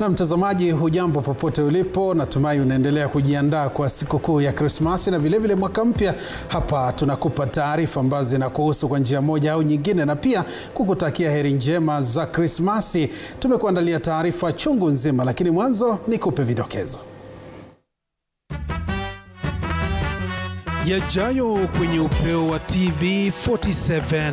Na mtazamaji, hujambo popote ulipo, natumai unaendelea kujiandaa kwa sikukuu ya Krismasi na vile mwaka mpya. Hapa tunakupa taarifa ambazo zinakuhusu kwa njia moja au nyingine na pia kukutakia heri njema za Krismasi. Tumekuandalia taarifa chungu nzima, lakini mwanzo nikupe vidokezo. Yajayo kwenye upeo wa TV47.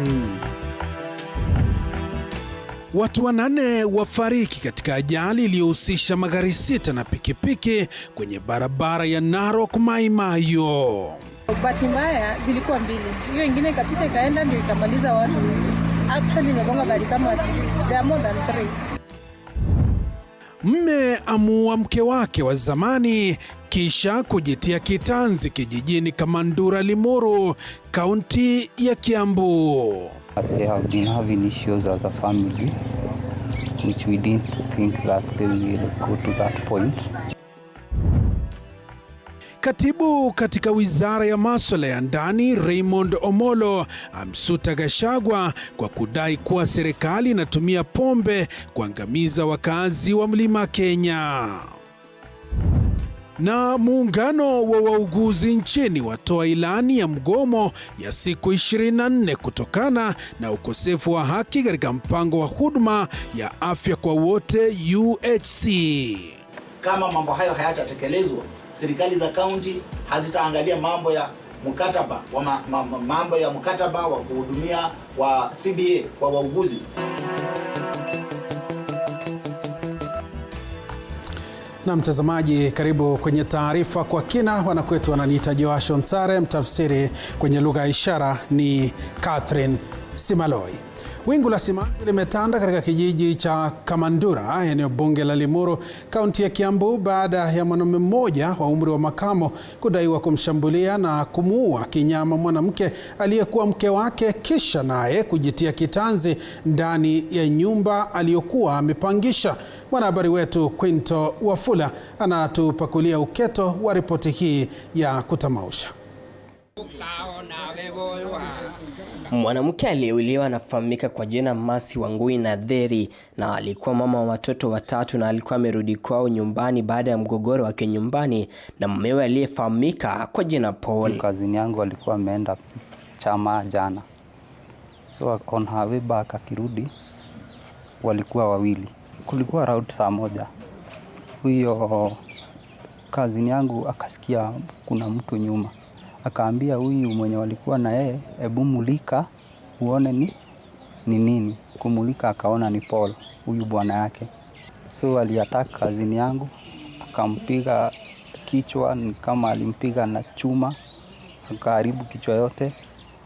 Watu 8 wafariki katika ajali iliyohusisha magari 6 na pikipiki kwenye barabara ya Narok Maimayo. Bahati mbaya zilikuwa 2. Hiyo ingine ikapita ikaenda ndio ikamaliza watu. Actually imegonga gari kama there are more than 3. Mme amuua mke wake wa zamani kisha kujitia kitanzi kijijini Kamandura, Limuru, kaunti ya Kiambu. They have been having issues as a family, which we didn't think that they will go to that point. Katibu katika wizara ya masuala ya ndani Raymond Omolo amsuta Gachagua kwa kudai kuwa serikali inatumia pombe kuangamiza wakazi wa Mlima Kenya. Na muungano wa wauguzi nchini watoa ilani ya mgomo ya siku 24 kutokana na ukosefu wa haki katika mpango wa huduma ya afya kwa wote UHC. Kama mambo hayo hayatatekelezwa, serikali za kaunti hazitaangalia mambo ya mkataba wa kuhudumia wa CBA kwa wauguzi. Na mtazamaji, karibu kwenye taarifa kwa kina. Wanakwetu wananiita Joash Onsare, mtafsiri kwenye lugha ya ishara ni Catherine Simaloi. Wingu la simanzi limetanda katika kijiji cha Kamandura, eneo bunge la Limuru, kaunti ya Kiambu, baada ya mwanamume mmoja wa umri wa makamo kudaiwa kumshambulia na kumuua kinyama mwanamke aliyekuwa mke wake, kisha naye kujitia kitanzi ndani ya nyumba aliyokuwa amepangisha. Mwanahabari wetu Quinto Wafula anatupakulia uketo wa ripoti hii ya kutamausha. Mwanamke aliyeuliwa anafahamika kwa jina Masi Wangui na Dheri, na alikuwa mama wa watoto 3 na alikuwa amerudi kwao nyumbani baada ya mgogoro wake nyumbani na mumewe aliyefahamika kwa jina Paul. Kazini yangu alikuwa ameenda chama jana, so on her way back akirudi walikuwa wawili. Kulikuwa around saa 1. Huyo kazini yangu akasikia kuna mtu nyuma. Akaambia huyu mwenye walikuwa na yeye, hebu mulika uone ni nini. Kumulika akaona ni Paul, huyu bwana yake. So aliataka kazini yangu, akampiga kichwa, ni kama alimpiga na chuma, akaharibu kichwa yote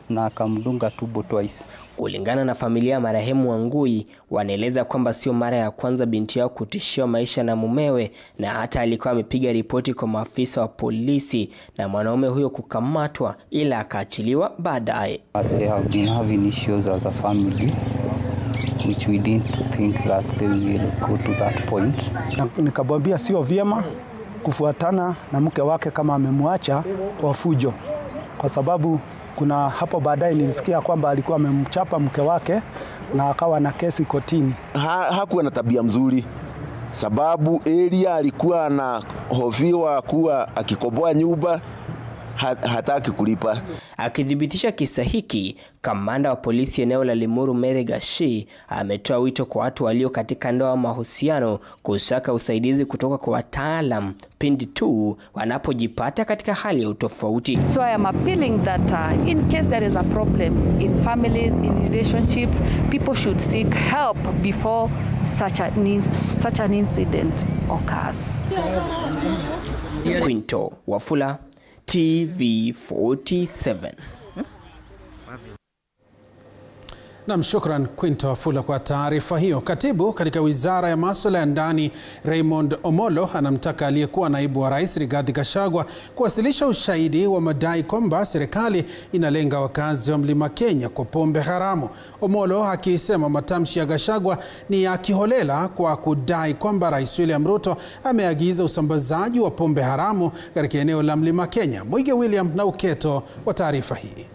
na akamdunga tumbo twice. Kulingana na familia ya marehemu Wangui, wanaeleza kwamba sio mara ya kwanza binti yao kutishiwa maisha na mumewe, na hata alikuwa amepiga ripoti kwa maafisa wa polisi na mwanaume huyo kukamatwa, ila akaachiliwa baadaye. They have been having issues as a family, which we didn't think that they will go to that point. Nikamwambia sio vyema kufuatana na mke wake kama amemwacha kwa fujo, kwa sababu kuna hapo baadaye nilisikia kwamba alikuwa amemchapa mke wake na akawa na kesi kotini. Hakuwa na tabia mzuri, sababu area alikuwa na hofiwa kuwa akikoboa nyumba hataki kulipa. Akithibitisha kisa hiki, kamanda wa polisi eneo la Limuru Mere Gashi ametoa wito kwa watu walio katika ndoa au mahusiano kusaka usaidizi kutoka kwa wataalam pindi tu wanapojipata katika hali ya utofauti. So I am appealing that in case there is a problem in families, in relationships, people should seek help before such an incident occurs. Quinto Wafula, TV47. Na shukran Quinto Wafula kwa taarifa hiyo. Katibu katika wizara ya masuala ya ndani Raymond Omolo anamtaka aliyekuwa naibu wa rais Rigathi Gachagua kuwasilisha ushahidi wa madai kwamba serikali inalenga wakazi wa Mlima Kenya kwa pombe haramu. Omolo akisema matamshi ya Gachagua ni ya kiholela kwa kudai kwamba Rais William Ruto ameagiza usambazaji wa pombe haramu katika eneo la Mlima Kenya. Mwige William na uketo wa taarifa hii.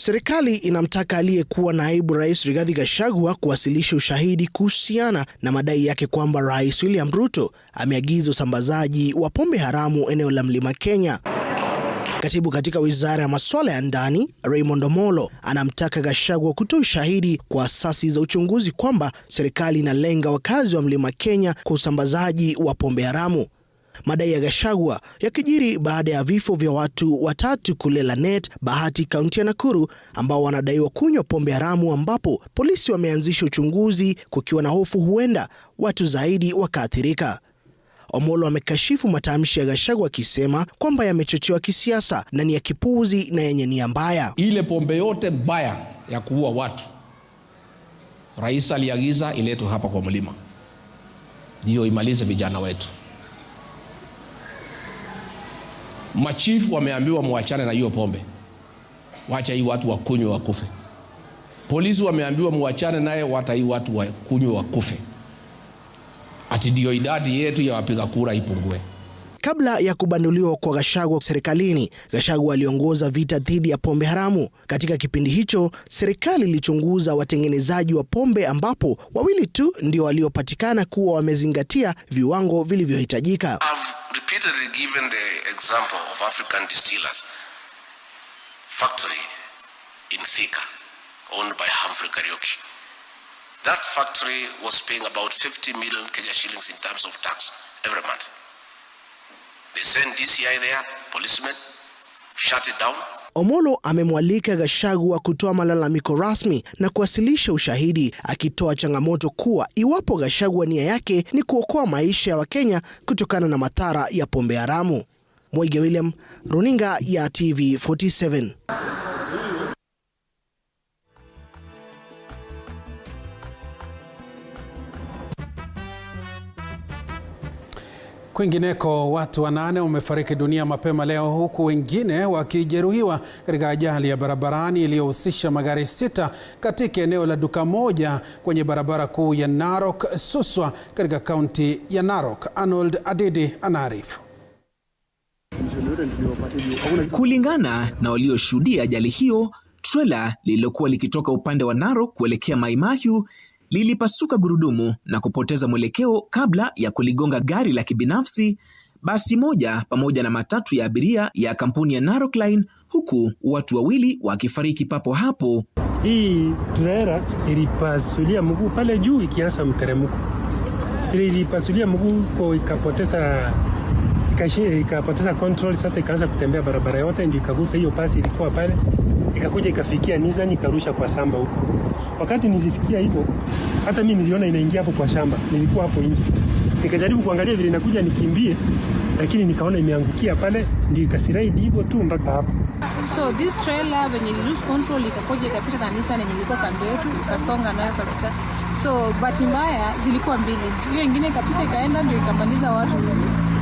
Serikali inamtaka aliyekuwa naibu rais Rigathi Gachagua kuwasilisha ushahidi kuhusiana na madai yake kwamba Rais William Ruto ameagiza usambazaji wa pombe haramu eneo la Mlima Kenya. Katibu katika Wizara ya Masuala ya Ndani, Raymond Omolo, anamtaka Gachagua kutoa ushahidi kwa asasi za uchunguzi kwamba serikali inalenga wakazi wa Mlima Kenya kwa usambazaji wa pombe haramu. Madai ya Gachagua yakijiri baada ya vifo vya watu 3 kule Lanet, Bahati, kaunti ya Nakuru, ambao wanadaiwa kunywa pombe haramu, ambapo polisi wameanzisha uchunguzi kukiwa na hofu huenda watu zaidi wakaathirika. Omolo amekashifu matamshi ya Gachagua akisema kwamba yamechochewa kisiasa na ni ya kipuuzi na yenye nia mbaya. Ile pombe yote mbaya ya kuua watu, rais aliagiza iletwe hapa kwa mlima ndio imalize vijana wetu. Machifu wameambiwa muachane na hiyo pombe, wacha hii watu wakunywe wakufe. Polisi wameambiwa muachane naye, wacha hii watu wakunywe wakufe. Ati ndio idadi yetu ya wapiga kura ipungue. Kabla ya kubanduliwa kwa Gachagua serikalini, Gachagua aliongoza vita dhidi ya pombe haramu. Katika kipindi hicho, serikali ilichunguza watengenezaji wa pombe, ambapo 2 tu ndio waliopatikana kuwa wamezingatia viwango vilivyohitajika. Repeatedly given the example of African Distillers factory in Thika, owned by Humphrey Kariuki. That factory was paying about 50 million Kenya shillings in terms of tax every month. They sent DCI there, policemen, shut it down. Omolo amemwalika Gachagua kutoa malalamiko rasmi na kuwasilisha ushahidi, akitoa changamoto kuwa iwapo Gachagua nia yake ni kuokoa maisha ya Wakenya kutokana na madhara ya pombe haramu. Moige William, runinga ya TV47. Kwingineko, watu 8 wamefariki dunia mapema leo, huku wengine wakijeruhiwa katika ajali ya barabarani iliyohusisha magari 6 katika eneo la duka moja kwenye barabara kuu ya Narok Suswa katika kaunti ya Narok. Arnold Adidi anaarifu. Kulingana na walioshuhudia ajali hiyo, trela lililokuwa likitoka upande wa Narok kuelekea Mai Mahiu lilipasuka gurudumu na kupoteza mwelekeo kabla ya kuligonga gari la kibinafsi, basi moja pamoja na matatu ya abiria ya kampuni ya Narok Line, huku watu 2 wakifariki papo hapo. Hii trela ilipasulia mguu pale juu ikianza mteremko. Ilipasulia mguu kwa ikapoteza control, sasa ikaanza kutembea barabara yote, ndio ikagusa hiyo pasi ilikuwa pale, ikakuja ikafikia Nissan, ikarusha kwa shamba huko. Wakati nilisikia hivyo, hata mimi niliona inaingia hapo kwa shamba, nilikuwa hapo nje. Nikajaribu kuangalia vile inakuja nikimbie, lakini nikaona imeangukia pale, ndio ikasiraidi hivyo tu mpaka hapo. So this trailer when you lose control ikakuja ikapita na Nissan yenye ilikuwa kando yetu, ikasonga nayo kabisa. So bahati mbaya zilikuwa 2. Hiyo nyingine ikapita ikaenda ndio ikamaliza watu.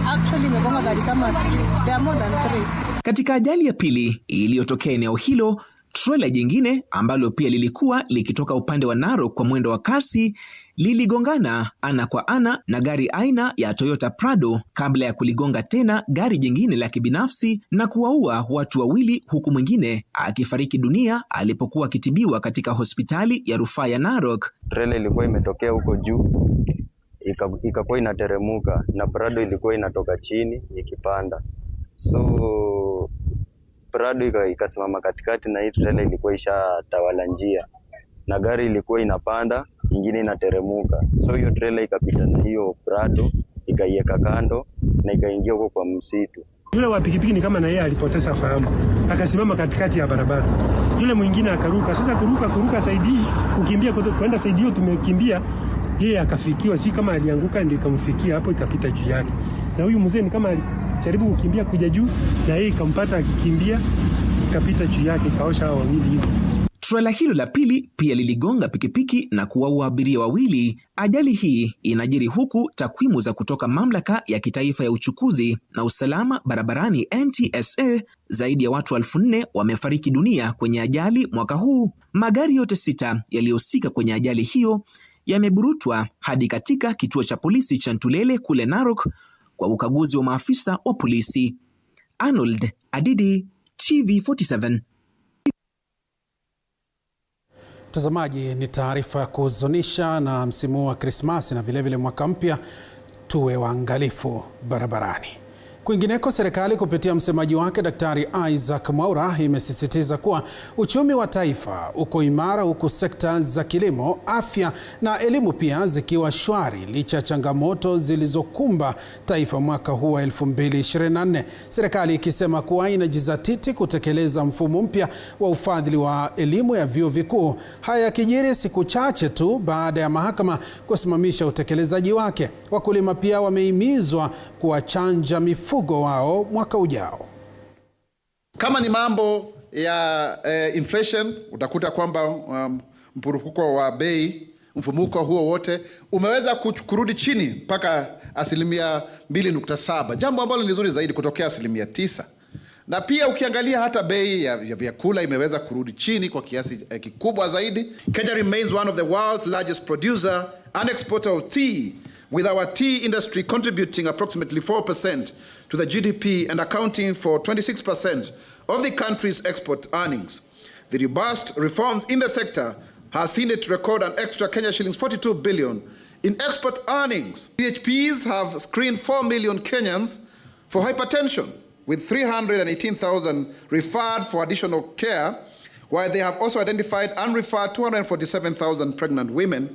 Actually imegonga gari kama 3. There are more than 3. Katika ajali ya pili iliyotokea eneo hilo, trela jingine ambalo pia lilikuwa likitoka upande wa Narok kwa mwendo wa kasi liligongana ana kwa ana na gari aina ya Toyota Prado kabla ya kuligonga tena gari jingine la kibinafsi na kuwaua watu 2, huku mwingine akifariki dunia alipokuwa akitibiwa katika hospitali ya rufaa ya Narok. Trela ilikuwa imetokea huko juu ikakuwa inateremuka na Prado ilikuwa inatoka chini ikipanda. So Prado ikasimama katikati na hii trela ilikuwa ishatawala njia, na gari ilikuwa inapanda, ingine inateremuka. So hiyo trela ikapita na hiyo Prado ikaiweka kando na ikaingia huko kwa msitu. Yule wa pikipiki ni kama na yeye alipoteza fahamu, akasimama katikati ya barabara. Yule mwingine akaruka. Sasa kuruka saidi, kukimbia kwenda saidi hiyo tumekimbia, yeye akafikiwa, si kama alianguka ndio ikamfikia hapo ikapita juu yake. Na huyu mzee ni kama alijaribu kukimbia kuja juu, na yeye ikampata akikimbia ikapita juu yake, kaosha hao 2 hivi. Trela hilo la pili pia liligonga pikipiki na kuwaua abiria 2. Ajali hii inajiri huku takwimu za kutoka mamlaka ya kitaifa ya uchukuzi na usalama barabarani NTSA, zaidi ya watu 4,000 wamefariki dunia kwenye ajali mwaka huu. Magari yote 6 yaliyohusika kwenye ajali hiyo yameburutwa hadi katika kituo cha polisi cha Ntulele kule Narok kwa ukaguzi wa maafisa wa polisi. Arnold Adidi, TV47. Mtazamaji, ni taarifa ya kuhuzunisha na msimu wa Krismasi na vilevile mwaka mpya, tuwe waangalifu barabarani. Kwingineko, serikali kupitia msemaji wake Daktari Isaac Mwaura imesisitiza kuwa uchumi wa taifa uko imara, huku sekta za kilimo, afya na elimu pia zikiwa shwari licha ya changamoto zilizokumba taifa mwaka huu wa 2024. Serikali ikisema kuwa inajizatiti kutekeleza mfumo mpya wa ufadhili wa elimu ya vyuo vikuu. Haya yakijiri siku chache tu baada ya mahakama kusimamisha utekelezaji wake. Wakulima pia wamehimizwa kuwachanja mifugo wao mwaka ujao. Kama ni mambo ya inflation, utakuta kwamba mpurupuko wa bei, mfumuko huo wote umeweza kurudi chini mpaka 2.7%, jambo ambalo ni nzuri zaidi kutokea 9%. Na pia ukiangalia hata bei ya vyakula imeweza kurudi chini kwa kiasi kikubwa zaidi. Kenya remains one of the world's largest producer and exporter of tea, with our tea industry contributing approximately 4% to the GDP and accounting for 26% of the country's export earnings. The robust reforms in the sector has seen it record an extra Kenya shillings 42 billion in export earnings. CHPs have screened 4 million Kenyans for hypertension, with 318,000 referred for additional care, while they have also identified and referred 247,000 pregnant women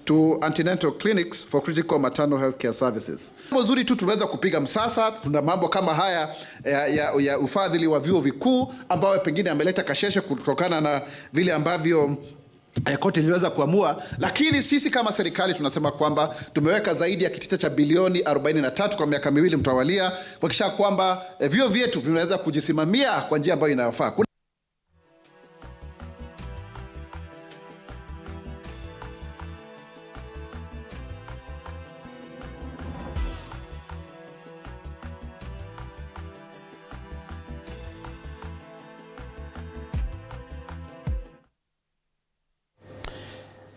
to antenatal clinics for critical maternal health care services. Mzuri tu tumeweza kupiga msasa. Kuna mambo kama haya ya ufadhili wa vyuo vikuu ambao pengine ameleta kasheshe kutokana na vile ambavyo koti iliweza kuamua, lakini sisi kama serikali tunasema kwamba tumeweka zaidi ya kitita cha bilioni 43 kwa miaka miwili mtawalia kuhakikisha kwamba vyuo vyetu vinaweza kujisimamia kwa njia ambayo inayofaa.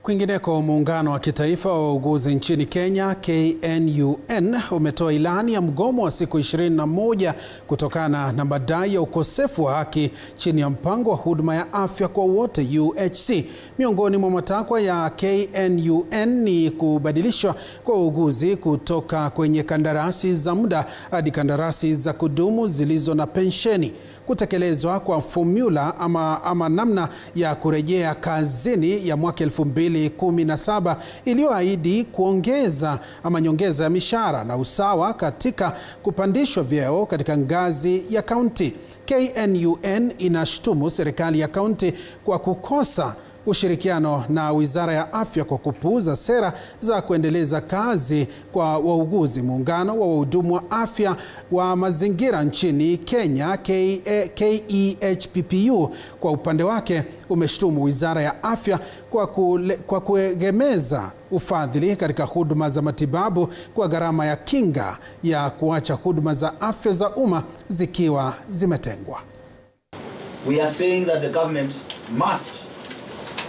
Kwingineko, muungano wa kitaifa wa wauguzi nchini Kenya KNUN umetoa ilani ya mgomo wa siku 21 kutokana na madai ya ukosefu wa haki chini ya mpango wa huduma ya afya kwa wote UHC. Miongoni mwa matakwa ya KNUN ni kubadilishwa kwa wauguzi kutoka kwenye kandarasi za muda hadi kandarasi za kudumu zilizo na pensheni, kutekelezwa kwa formula ama namna ya kurejea kazini ya mwaka 2017 iliyoahidi kuongeza ama nyongeza ya mishahara na usawa katika kupandishwa vyeo katika ngazi ya kaunti. KNUN inashtumu serikali ya kaunti kwa kukosa ushirikiano na Wizara ya Afya kwa kupuuza sera za kuendeleza kazi kwa wauguzi. Muungano wa wahudumu wa afya wa mazingira nchini Kenya KEHPPU kwa upande wake umeshtumu Wizara ya Afya kwa kuegemeza ufadhili katika huduma za matibabu kwa gharama ya kinga ya kuacha huduma za afya za umma zikiwa zimetengwa. We are saying that the government must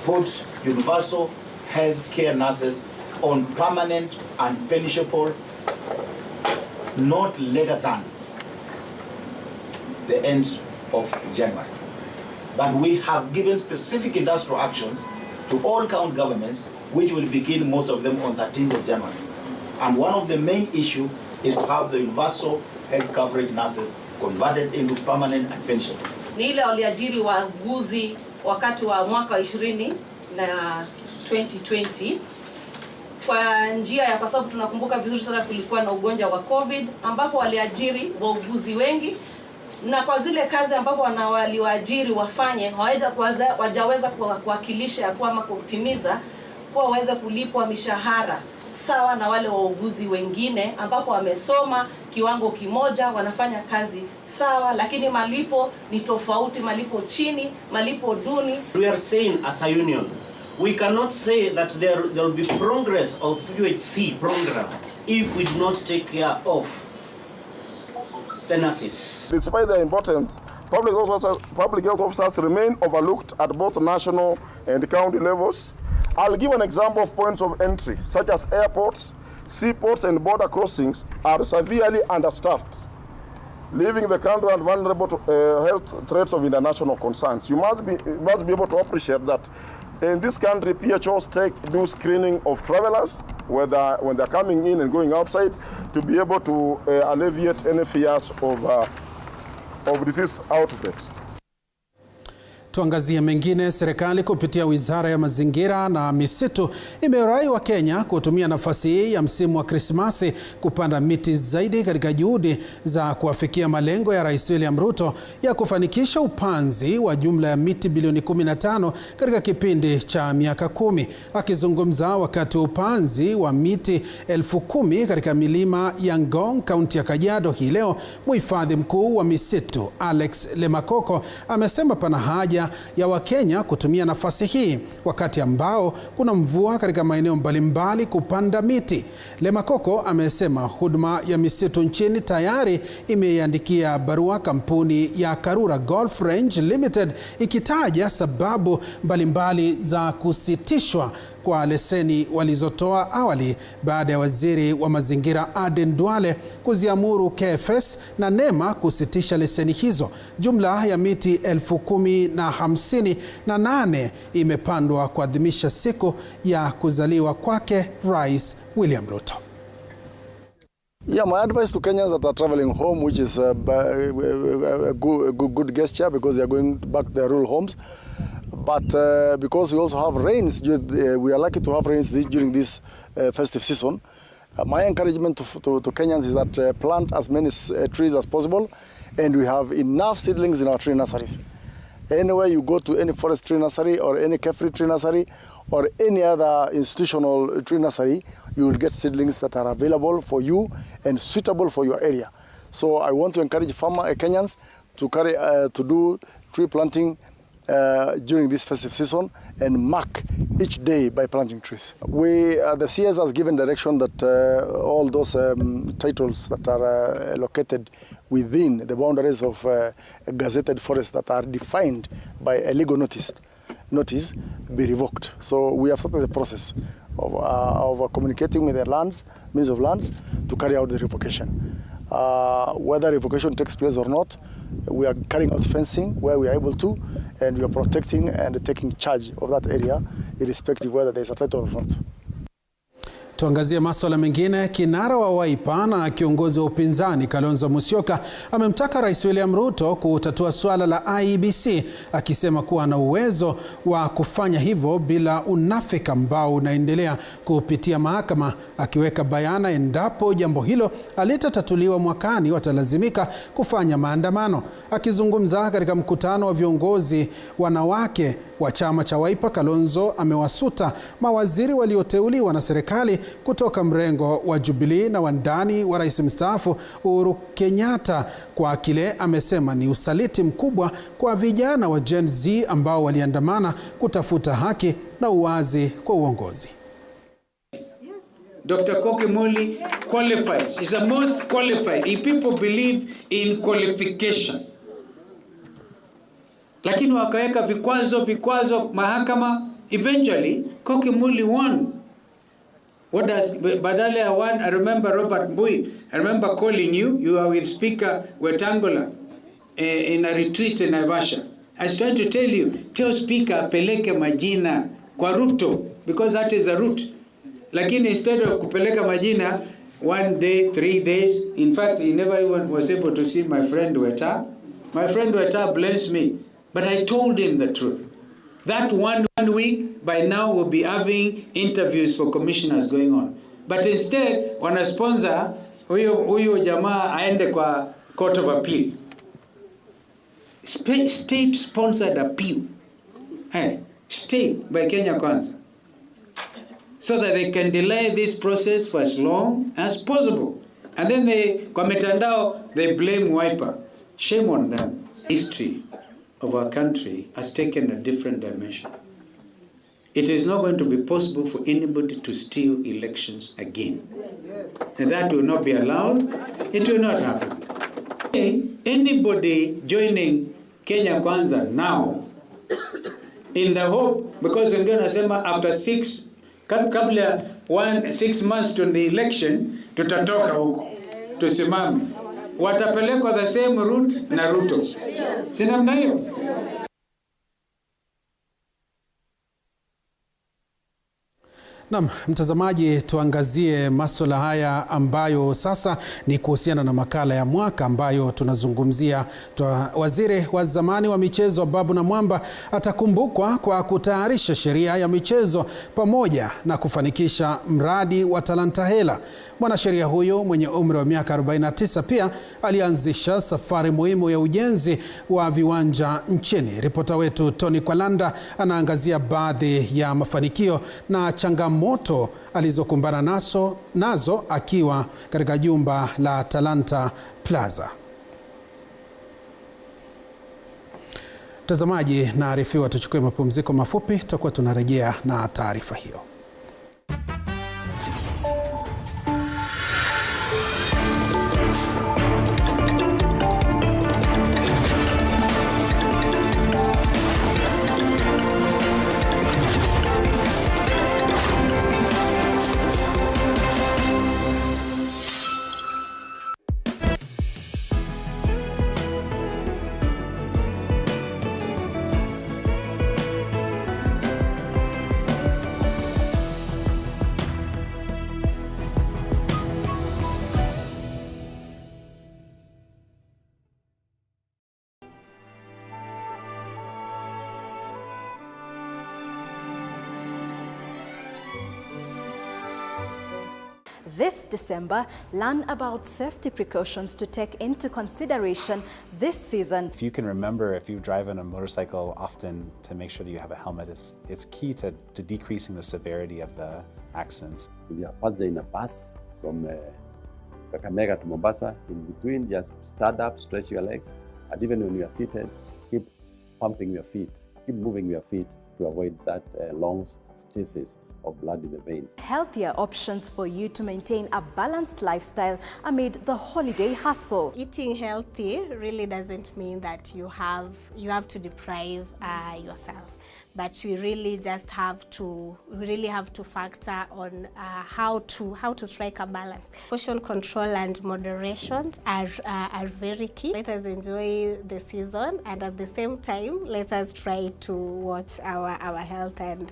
put universal health care nurses on permanent and pensionable not later than the end of January. But we have given specific industrial actions to all county governments, which will begin most of them on 13th of January. And one of the main issues is to have the universal health coverage nurses converted into permanent and pension. Ni ile waliajiri wauguzi wakati wa mwaka 20 na 2020 kwa njia ya, kwa sababu tunakumbuka vizuri sana kulikuwa na ugonjwa wa COVID ambapo waliajiri wauguzi wengi, na kwa zile kazi ambapo waliwaajiri wafanye hawajaweza kuwakilisha ya kwamba kutimiza kwa waweze kulipwa mishahara sawa na wale wauguzi wengine ambapo wamesoma kiwango kimoja, wanafanya kazi sawa, lakini malipo ni tofauti, malipo chini, malipo duni. We are saying as a union, we cannot say that there will be progress of UHC programs if we do not take care of the nurses. Despite their importance, public health officers remain overlooked at both national and county levels. I'll give an example of points of entry, such as airports, seaports, and border crossings are severely understaffed, leaving the country vulnerable to health threats of international concerns. You must be able to appreciate that In this country, PHOs do screening of travelers, when they're coming in and going outside, to be able to alleviate any fears of disease outbreaks. Tuangazie mengine. Serikali kupitia Wizara ya Mazingira na Misitu imewarai wa Kenya kutumia nafasi hii ya msimu wa Krismasi kupanda miti zaidi katika juhudi za kuafikia malengo ya Rais William Ruto ya kufanikisha upanzi wa jumla ya miti bilioni 15 katika kipindi cha miaka 10. Akizungumza wakati wa upanzi wa miti 10,000 katika milima ya Ngong, kaunti ya Kajiado hii leo, mhifadhi mkuu wa misitu Alex Lemakoko amesema pana haja ya Wakenya kutumia nafasi hii wakati ambao kuna mvua katika maeneo mbalimbali kupanda miti. Lemakoko amesema huduma ya misitu nchini tayari imeiandikia barua kampuni ya Karura Golf Range Limited ikitaja sababu mbalimbali za kusitishwa kwa leseni walizotoa awali baada ya waziri wa mazingira Aden Duale kuziamuru KFS na NEMA kusitisha leseni hizo. Jumla ya miti 10,058 imepandwa kuadhimisha siku ya kuzaliwa kwake Rais William Ruto. Yeah, my advice to Kenyans that are traveling home, which is a good gesture because they are going back to their rural homes. But because we also have rains, we are lucky to have rains during this festive season. My encouragement to Kenyans is that plant as many trees as possible, and we have enough seedlings in our tree nurseries. Anywhere you go to any forest tree nursery or any carefree tree nursery or any other institutional tree nursery, you will get seedlings that are available for you and suitable for your area. So I want to encourage Kenyans to do tree planting during this festive season and mark each day by planting trees. The CS has given direction that all those titles that are located within the boundaries of gazetted forests that are defined by a legal notice be revoked. So we have started the process of communicating with the Ministry of Lands to carry out the revocation. Whether revocation takes place or not, we are carrying out fencing where we are able to, and we are protecting and taking charge of that area, irrespective whether there is a title or not. Tuangazie masuala mengine. Kinara wa Wiper na kiongozi wa upinzani Kalonzo Musyoka amemtaka Rais William Ruto kutatua swala la IEBC, akisema kuwa ana uwezo wa kufanya hivyo bila unafiki ambao unaendelea kupitia mahakama, akiweka bayana endapo jambo hilo halitatatuliwa mwakani watalazimika kufanya maandamano. Akizungumza katika mkutano wa viongozi wanawake wa chama cha Wiper, Kalonzo amewasuta mawaziri walioteuliwa na serikali kutoka mrengo wa Jubilee na wandani wa rais mstaafu Uhuru Kenyatta kwa kile amesema ni usaliti mkubwa kwa vijana wa Gen Z ambao waliandamana kutafuta haki na uwazi kwa uongozi. Dr. Kokemoli qualifies. He's the most qualified. If people believe in qualification. Lakini wakaweka vikwazo mahakama. Eventually Kokemoli won. What does badala ya one? I remember Robert Mbui. I remember calling you. You are with Speaker Wetangula in a retreat in Naivasha. I was trying to tell you, tell Speaker apeleke majina kwa Ruto because that is a route. Lakini instead of kupeleka majina 1 day, 3 days, in fact he never even was able to see my friend Weta. My friend Weta blames me, but I told him the truth. That one week, by now we'll be having interviews for commissioners going on. But instead, wana sponsor huyo jamaa aende kwa Court of Appeal. State sponsored appeal. State by Kenya Kwanza. So that they can delay this process for as long as possible. And then kwa mitandao, they blame Wiper. Shame on them. History of our country has taken a different dimension. It is not going to be possible for anybody to steal elections again. And that will not be allowed. It will not happen. Anybody joining Kenya Kwanza now, in the hope, because wengine nasema after 6 months to the election, tutatoka huko, tusimame. Watapelekwa the same route na Ruto. Si namna hiyo? Naam, mtazamaji, tuangazie masuala haya ambayo sasa ni kuhusiana na makala ya mwaka ambayo tunazungumzia. Waziri wa zamani wa michezo Babu Namwamba atakumbukwa kwa kutayarisha sheria ya michezo pamoja na kufanikisha mradi wa Talanta Hela. Mwanasheria huyo mwenye umri wa miaka 49 pia alianzisha safari muhimu ya ujenzi wa viwanja nchini. Ripota wetu Tony Kwalanda anaangazia baadhi ya mafanikio na changamoto alizokumbana nazo akiwa katika jumba la Talanta Plaza. Mtazamaji, naarifiwa tuchukue mapumziko mafupi, tutakuwa tunarejea na taarifa hiyo. This December, learn about safety precautions to take into consideration this season. If you can remember, if you drive on a motorcycle often, to make sure that you have a helmet, it's key to decreasing the severity of the accidents. We are passing in a bus from Kakamega to Mombasa. In between, just stand up, stretch your legs, and even when you are seated, keep pumping your feet, keep moving your feet to avoid that long stasis of blood in the veins. Healthier options for you to maintain a balanced lifestyle amid the holiday hustle. Eating healthy really doesn't mean that you have to deprive yourself, but we really just have to factor on how to strike a balance. Portion control and moderation are very key. Let us enjoy the season, and at the same time, let us try to watch our health and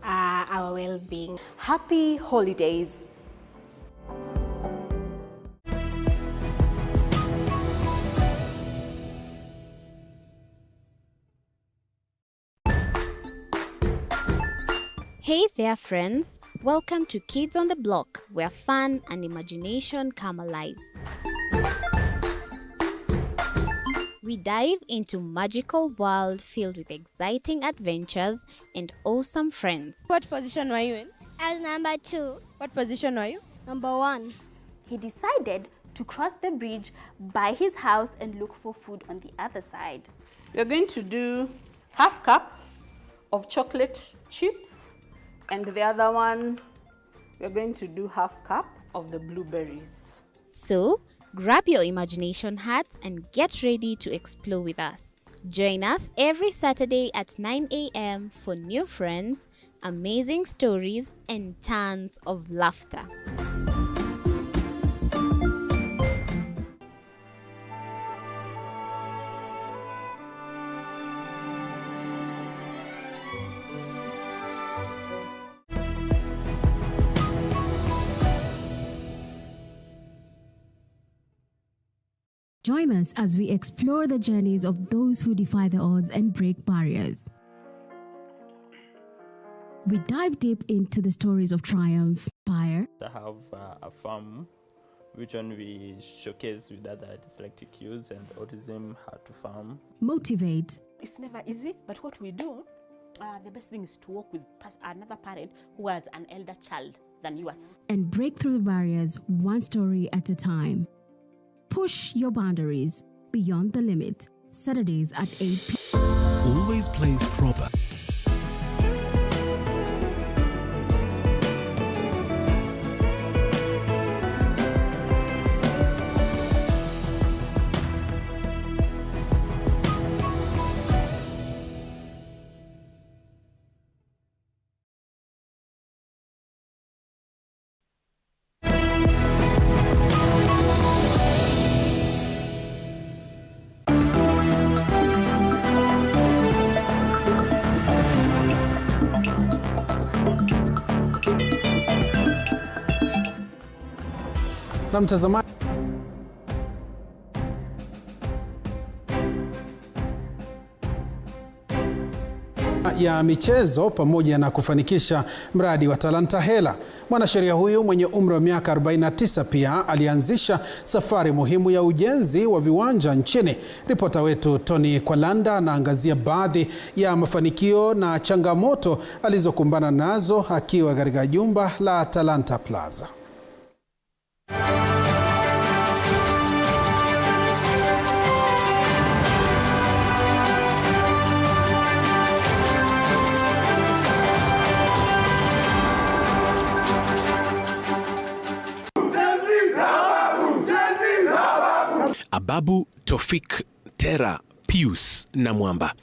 our well-being. Happy holidays. Hey there friends, welcome to Kids on the Block, where fun and imagination come alive. We dive into magical world filled with exciting adventures and awesome friends. What position were you in? I was number 2. What position were you? Number 1. He decided to cross the bridge by his house and look for food on the other side. We're going to do half cup of chocolate chips, and the other one, we're going to do half cup of the blueberries. So, grab your imagination hats and get ready to explore with us. Join us every Saturday at 9 a.m. for new friends, amazing stories, and tons of laughter. Join us as we explore the journeys of those who defy the odds and break barriers. We dive deep into the stories of triumph, fire. I have a farm which one we showcase with other dyslexic youths and autism how to farm. Motivate. It's never easy, but what we do, the best thing is to work with another parent who has an elder child than yours. And break through the barriers one story at a time. Push your boundaries beyond the limit. Saturdays at 8 p.m. Always plays proper. Na mtazamaji, ya michezo pamoja na kufanikisha mradi wa Talanta Hela. Mwanasheria huyu mwenye umri wa miaka 49 pia alianzisha safari muhimu ya ujenzi wa viwanja nchini. Ripota wetu Tony Kwalanda anaangazia baadhi ya mafanikio na changamoto alizokumbana nazo akiwa katika jumba la Talanta Plaza. Ababu Tofik Tera Pius na Mwamba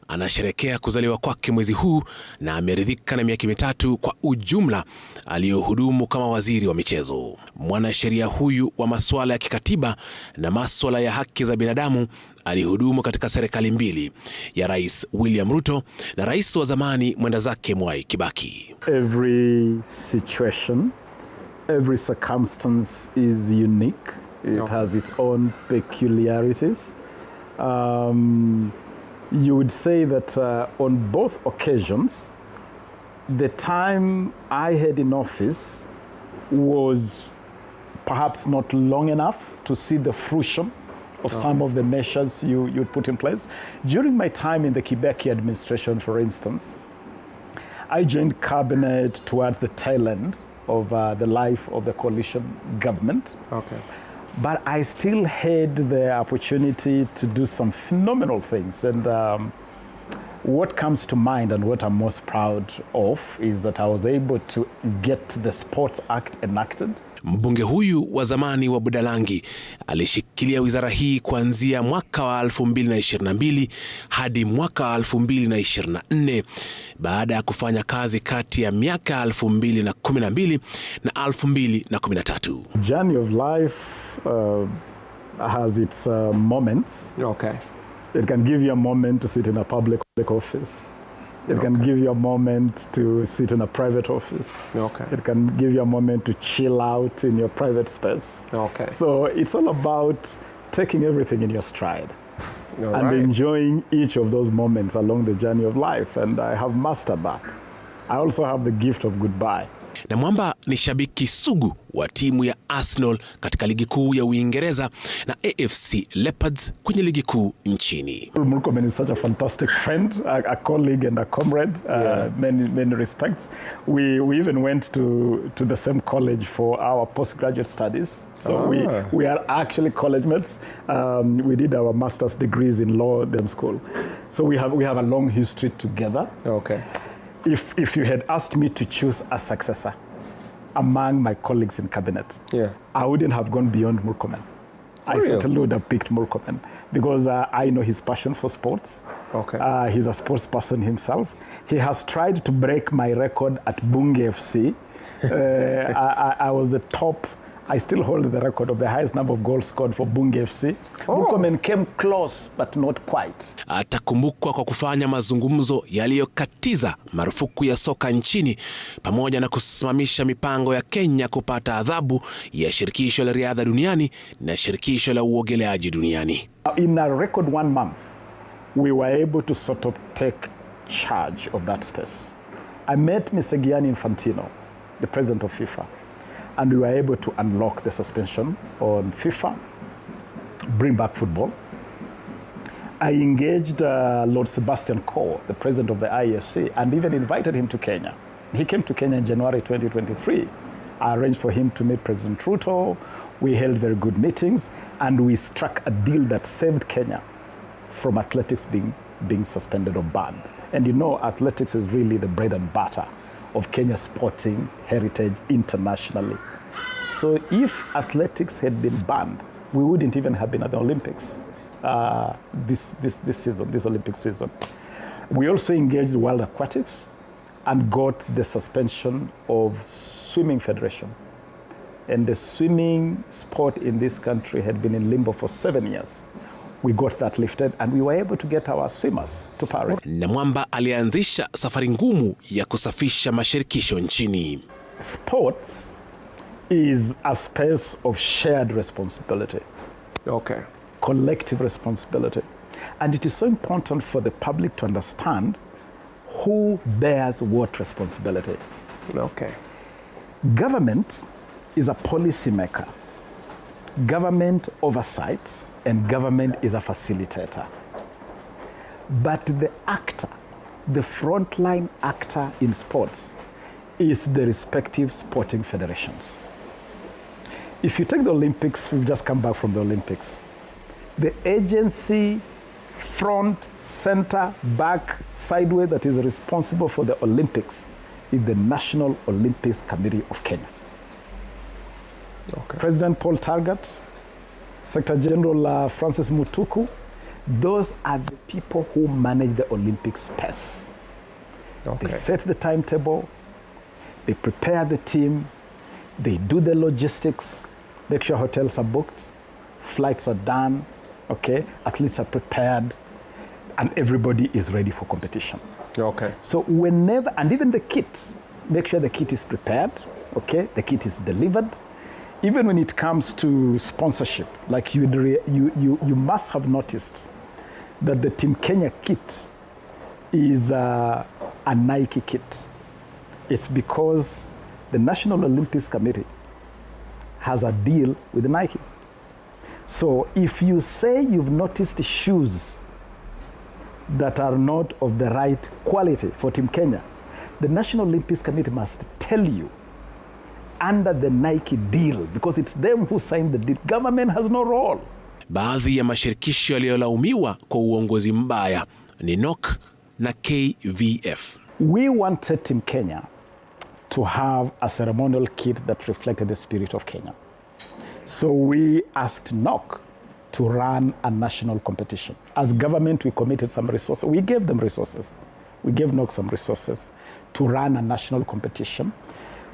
anasherekea kuzaliwa kwake mwezi huu na ameridhika na miaka 3 kwa ujumla aliyohudumu kama waziri wa michezo. Mwanasheria huyu wa masuala ya kikatiba na masuala ya haki za binadamu alihudumu katika serikali mbili, ya Rais William Ruto na rais wa zamani mwenda zake Mwai Kibaki. Every situation, every circumstance is unique. It has its own peculiarities. You would say that on both occasions, the time I had in office was perhaps not long enough to see the fruition of some of the measures you put in place. During my time in the Kibaki administration, for instance, I joined cabinet towards the tail end of the life of the coalition government. Okay. But I still had the opportunity to do some phenomenal things. And what comes to mind and what I'm most proud of is that I was able to get the Sports Act enacted. Mbunge huyu wa zamani wa Budalangi alishikilia wizara hii kuanzia mwaka wa 2022 hadi mwaka wa 2024 baada ya kufanya kazi kati ya miaka 2012 na 2013. Journey of life has its moments. Okay. It can give you a moment to sit in a public office. It can give you a moment to sit in a private office. Okay. It can give you a moment to chill out in your private space. Okay. So it's all about taking everything in your stride and enjoying each of those moments along the journey of life. And I have mastered that. I also have the gift of goodbye. Na Mwamba ni shabiki sugu wa timu ya Arsenal katika ligi kuu ya Uingereza na AFC Leopards kwenye ligi kuu nchini. Murkomen is such a fantastic friend, a colleague and a comrade, many respects. We even went to the same college for our postgraduate studies. So we are actually college mates. We did our master's degrees in law at school. So we have a long history together. Okay. If you had asked me to choose a successor among my colleagues in cabinet, I wouldn't have gone beyond Murkomen. I certainly would have picked Murkomen because I know his passion for sports. Okay. He's a sports person himself. He has tried to break my record at Bunge FC. I was the top. I still hold the record of the highest number of goals scored for Bunge FC. Murkomen came close but not quite. Atakumbukwa kwa kufanya mazungumzo yaliyokatiza marufuku ya soka nchini pamoja na kusimamisha mipango ya Kenya kupata adhabu ya shirikisho la riadha duniani na shirikisho la uogeleaji duniani. In a record 1 month, we were able to sort of take charge of that space. I met Mr. Gianni Infantino, the president of FIFA, and we were able to unlock the suspension on FIFA, bring back football. I engaged Lord Sebastian Coe, the president of the IFC, and even invited him to Kenya. He came to Kenya in January 2023. I arranged for him to meet President Ruto. We held very good meetings, and we struck a deal that saved Kenya from athletics being suspended or banned. And you know, athletics is really the bread and butter of Kenya's sporting heritage internationally. So if athletics had been banned, we wouldn't even have been at the Olympics this season, this Olympic season. We also engaged World Aquatics and got the suspension of Swimming Federation. And the swimming sport in this country had been in limbo for 7 years. We got that lifted and we were able to get our swimmers to Paris. Na Mwamba alianzisha safari ngumu ya kusafisha mashirikisho nchini. Sports is a space of shared responsibility. Okay. Collective responsibility. And it is so important for the public to understand who bears what responsibility. Okay. Government is a policymaker. Government oversights, and government is a facilitator. But the actor, the frontline actor in sports, is the respective sporting federations. If you take the Olympics, we've just come back from the Olympics. The agency, front, center, back, sideways, that is responsible for the Olympics is the National Olympics Committee of Kenya. Okay. President Paul Targat, Secretary General Francis Mutuku, those are the people who manage the Olympic space. Okay. They set the timetable, they prepare the team, they do the logistics, make sure hotels are booked, flights are done, okay, athletes are prepared, and everybody is ready for competition. Okay. So whenever, and even the kit, make sure the kit is prepared, okay, the kit is delivered. Even when it comes to sponsorship, like you must have noticed that the Team Kenya kit is a Nike kit. It's because the National Olympics Committee has a deal with Nike. So if you say you've noticed shoes that are not of the right quality for Team Kenya, the National Olympics Committee must tell you under the Nike deal, because it's them who signed the deal. Government has no role. Baadhi ya mashirikisho yaliyolaumiwa kwa uongozi mbaya ni NOK na KVF. We wanted Team Kenya to have a ceremonial kit that reflected the spirit of Kenya. So we asked NOK to run a national competition. As government, we committed some resources. We gave them resources. We gave NOK some resources to run a national competition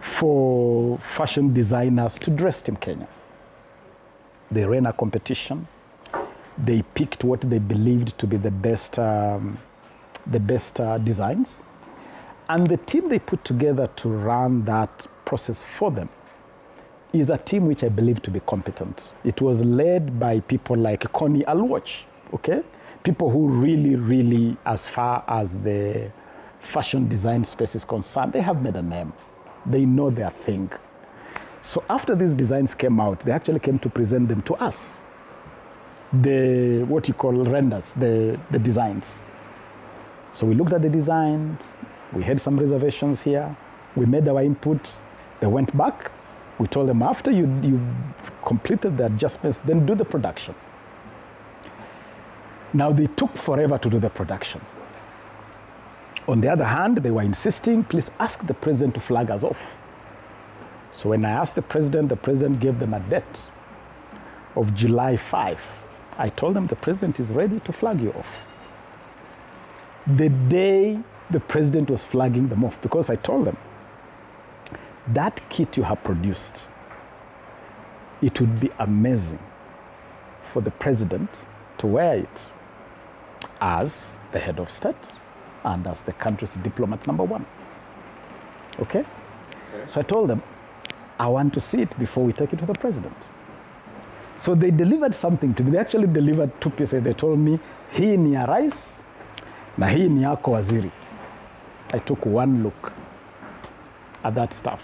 for fashion designers to dress Team Kenya. They ran a competition. They picked what they believed to be the best designs. And the team they put together to run that process for them is a team which I believe to be competent. It was led by people like Connie Alwatch, okay? People who really, as far as the fashion design space is concerned, they have made a name. They know their thing. So after these designs came out, they actually came to present them to us. The, what you call renders, the designs. So we looked at the designs, we had some reservations here, we made our input, they went back, we told them after you completed the adjustments, then do the production. Now they took forever to do the production. On the other hand, they were insisting, please ask the president to flag us off. So when I asked the president gave them a date of July 5. I told them the president is ready to flag you off. The day the president was flagging them off, because I told them, that kit you have produced, it would be amazing for the president to wear it as the head of state and as the country's diplomat #1. Okay? So I told them, I want to see it before we take it to the president. So they delivered something to me. They actually delivered 2 pieces. They told me, hii ni ya rais na hii ni yako waziri. I took one look at that stuff.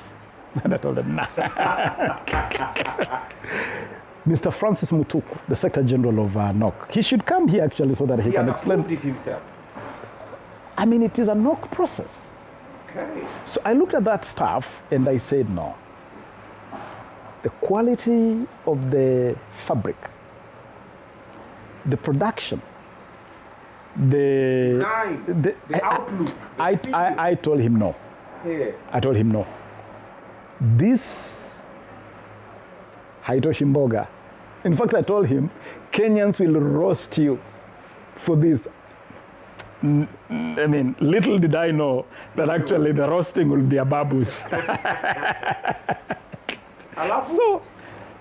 And I told them, nah. Mr. Francis Mutuku, the Secretary General of NOK, he should come here actually so that he can explain. He approved it himself. I mean, it is a NOK process. Okay. So I looked at that stuff and I said, no. The quality of the fabric, the production, the outlook. I told him no. Yeah. I told him no. This haitoshi mboga. In fact, I told him, Kenyans will roast you for this. I mean, little did I know that actually the roasting will be a babus.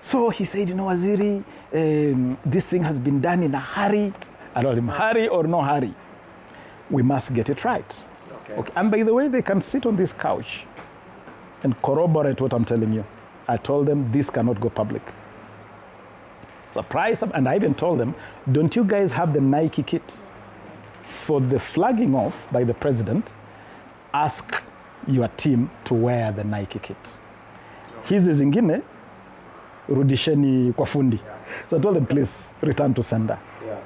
So he said, you know, Waziri, this thing has been done in a hurry. I told him, hurry or no hurry, we must get it right. Okay. And by the way, they can sit on this couch and corroborate what I'm telling you. I told them this cannot go public. Surprise, and I even told them, don't you guys have the Nike kit? For the flagging off by the president, ask your team to wear the Nike kit. Hizi zingine, rudisheni kwa fundi. So I told them, please return to sender. Yeah.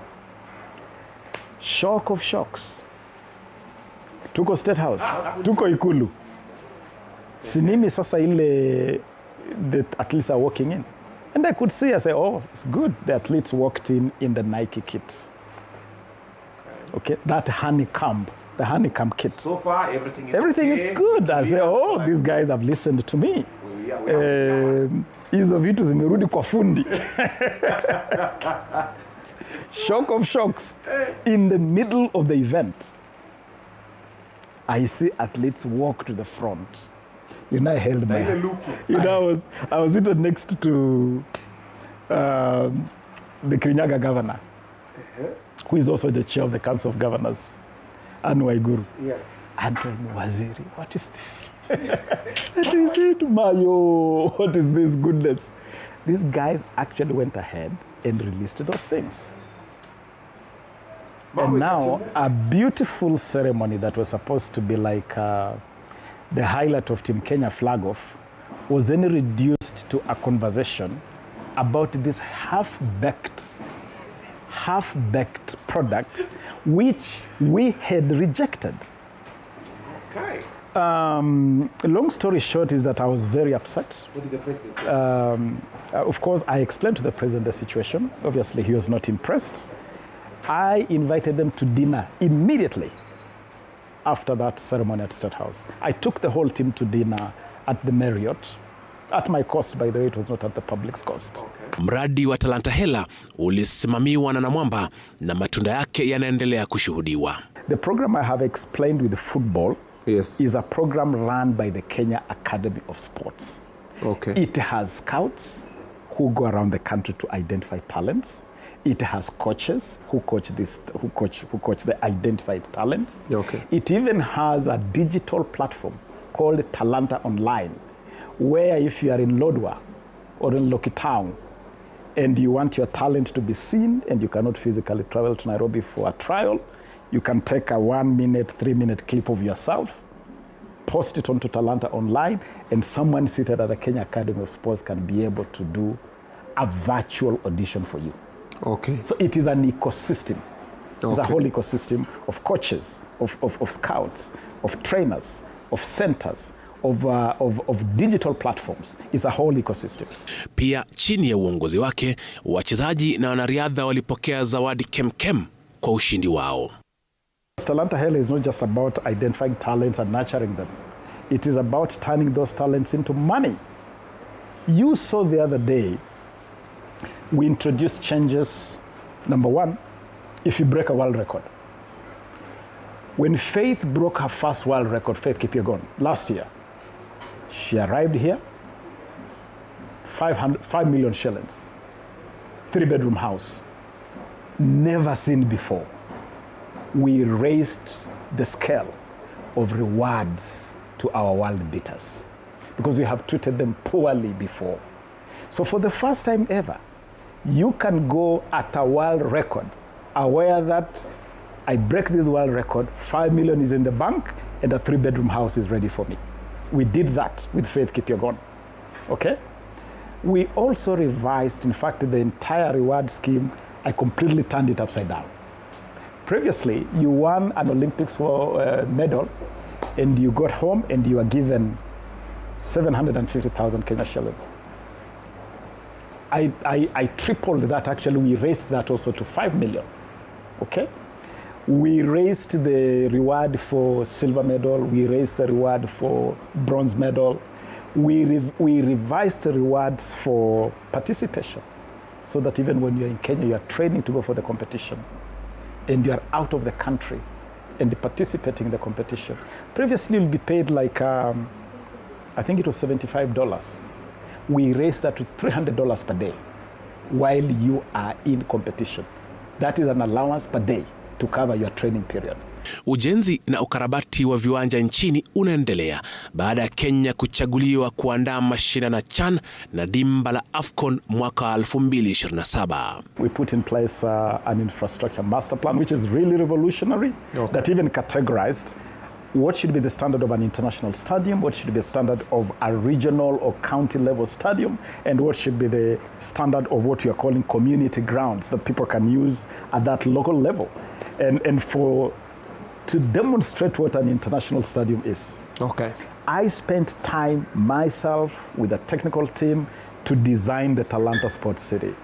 Shock of shocks. Tuko State House, tuko Ikulu. Sinimi sasa ile the athletes are walking in. And I could see, I say, oh, it's good. The athletes walked in the Nike kit. Okay, that honeycomb, the honeycomb kit. So far, everything is good. I say, oh, these guys have listened to me. Hizo vitu zimerudi kwa fundi. Shock of shocks. In the middle of the event, I see athletes walk to the front. You know, I held my hand. You know, I was sitting next to the Kirinyaga governor, who is also the chair of the Council of Governors, Anne Waiguru. Yeah. And told me, Waziri, what is this? And he said, Mayo, what is this goodness? These guys actually went ahead and released those things. And now, a beautiful ceremony that was supposed to be like the highlight of Team Kenya flag off was then reduced to a conversation about these half-baked products which we had rejected. Okay. Long story short is that I was very upset. What did the president say? Of course, I explained to the president the situation. Obviously, he was not impressed. I invited them to dinner immediately after that ceremony at State House. I took the whole team to dinner at the Marriott. At my cost, by the way, it was not at the public's cost. Okay. Mradi wa Talanta Hela ulisimamiwa na Namwamba na matunda yake yanaendelea kushuhudiwa. The program I have explained with the football is a program run by the Kenya Academy of Sports. Okay. It has scouts who go around the country to identify talents. It has coaches who coach the identified talents. Okay. It even has a digital platform called Talanta Online, where if you are in Lodwar or in Lokitown and you want your talent to be seen and you cannot physically travel to Nairobi for a trial, you can take a 1 minute, 3 minute clip of yourself, post it onto Talanta Online, and someone seated at the Kenya Academy of Sports can be able to do a virtual audition for you. Okay. So it is an ecosystem. Okay. It's a whole ecosystem of coaches, of scouts, of trainers, of centers, of digital platforms. It's a whole ecosystem. Pia chini ya uongozi wake, wachezaji na wanariadha walipokea zawadi kemkem kwa ushindi wao. Talanta Hela is not just about identifying talents and nurturing them. It is about turning those talents into money. You saw the other day, we introduced changes. Number one, if you break a world record. When Faith broke her first world record, Faith Kipyegon, last year, she arrived here, 5 million shillings, 3-bedroom house, never seen before. We raised the scale of rewards to our world beaters because we have treated them poorly before. So for the first time ever, you can go at a world record, aware that I break this world record, 5 million is in the bank, and a 3-bedroom house is ready for me. We did that with Faith Kipyegon, okay? We also revised, in fact, the entire reward scheme. I completely turned it upside down. Previously, you won an Olympics medal, and you got home and you were given 750,000 Kenya shillings. I tripled that, actually. We raised that also to 5 million, okay? We raised the reward for silver medal. We raised the reward for bronze medal. We revised the rewards for participation so that even when you're in Kenya, you are training to go for the competition and you are out of the country and participating in the competition. Previously, you'll be paid like, I think it was $75. We raised that to $300 per day while you are in competition. That is an allowance per day to cover your training period. Ujenzi na ukarabati wa viwanja nchini unaendelea baada ya Kenya kuchaguliwa kuandaa mashindano ya CHAN na dimba la AFCON mwaka 2027. We put in place an infrastructure master plan which is really revolutionary, that even categorized what should be the standard of an international stadium, what should be the standard of a regional or county level stadium, and what should be the standard of what you are calling community grounds that people can use at that local level. And to demonstrate what an international stadium is. Okay. I spent time myself with a technical team to design the Talanta Sports City.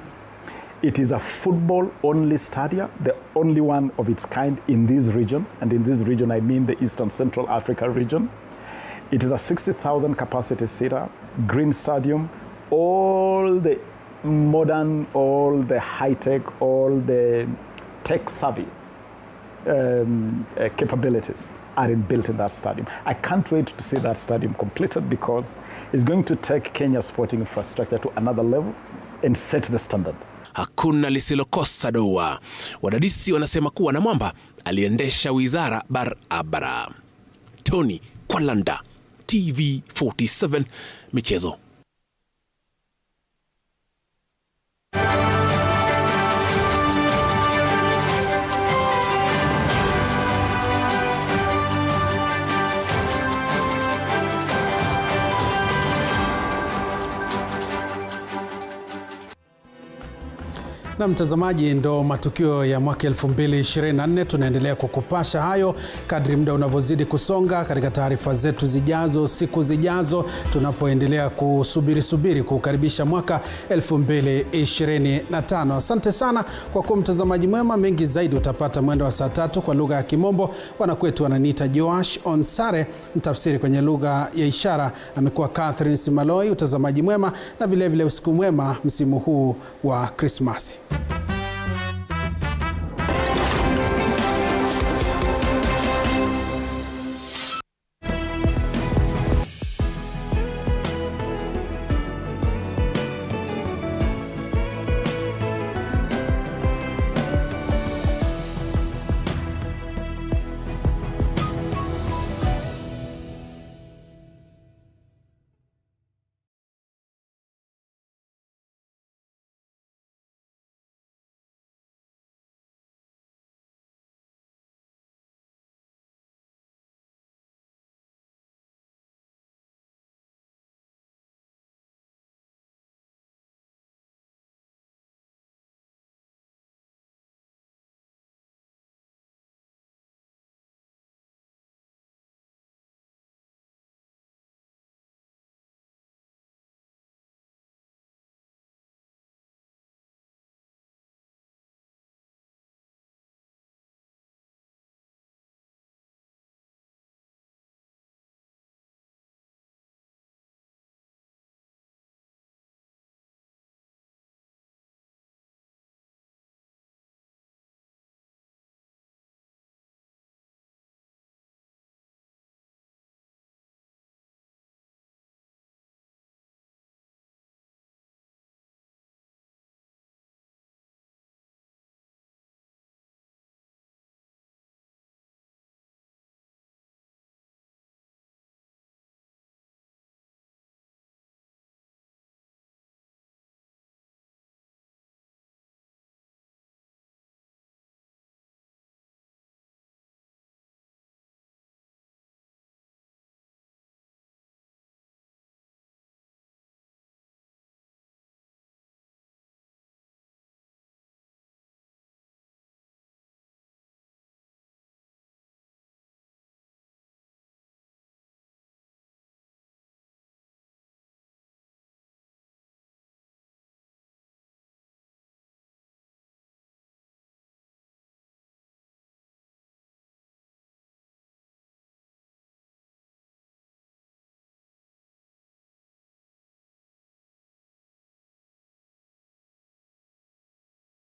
It is a football-only stadium, the only one of its kind in this region. And in this region, I mean the Eastern Central Africa region. It is a 60,000 capacity seater, green stadium, all the modern, all the high-tech, all the tech-savvy capabilities are built in that stadium. I can't wait to see that stadium completed because it's going to take Kenya's sporting infrastructure to another level and set the standard. Hakuna lisilokosa doa. Wadadisi wanasema kuwa Namwamba aliendesha wizara barabara. Tony Kwalanda, TV47 Michezo. Na mtazamaji, ndo matukio ya mwaka 2024. Tunaendelea kukupasha hayo kadri muda unavyozidi kusonga katika taarifa zetu zijazo, siku zijazo, tunapoendelea kusubiri kukaribisha mwaka 2025. Asante sana kwa kuwa mtazamaji mwema. Mengi zaidi utapata mwendo wa saa 3 kwa lugha ya Kimombo. Wanakwetu wananiita Joash Onsare, mtafsiri kwenye lugha ya ishara amekuwa Catherine Simaloi. Utazamaji mwema na vile vile usiku mwema msimu huu wa Krismasi.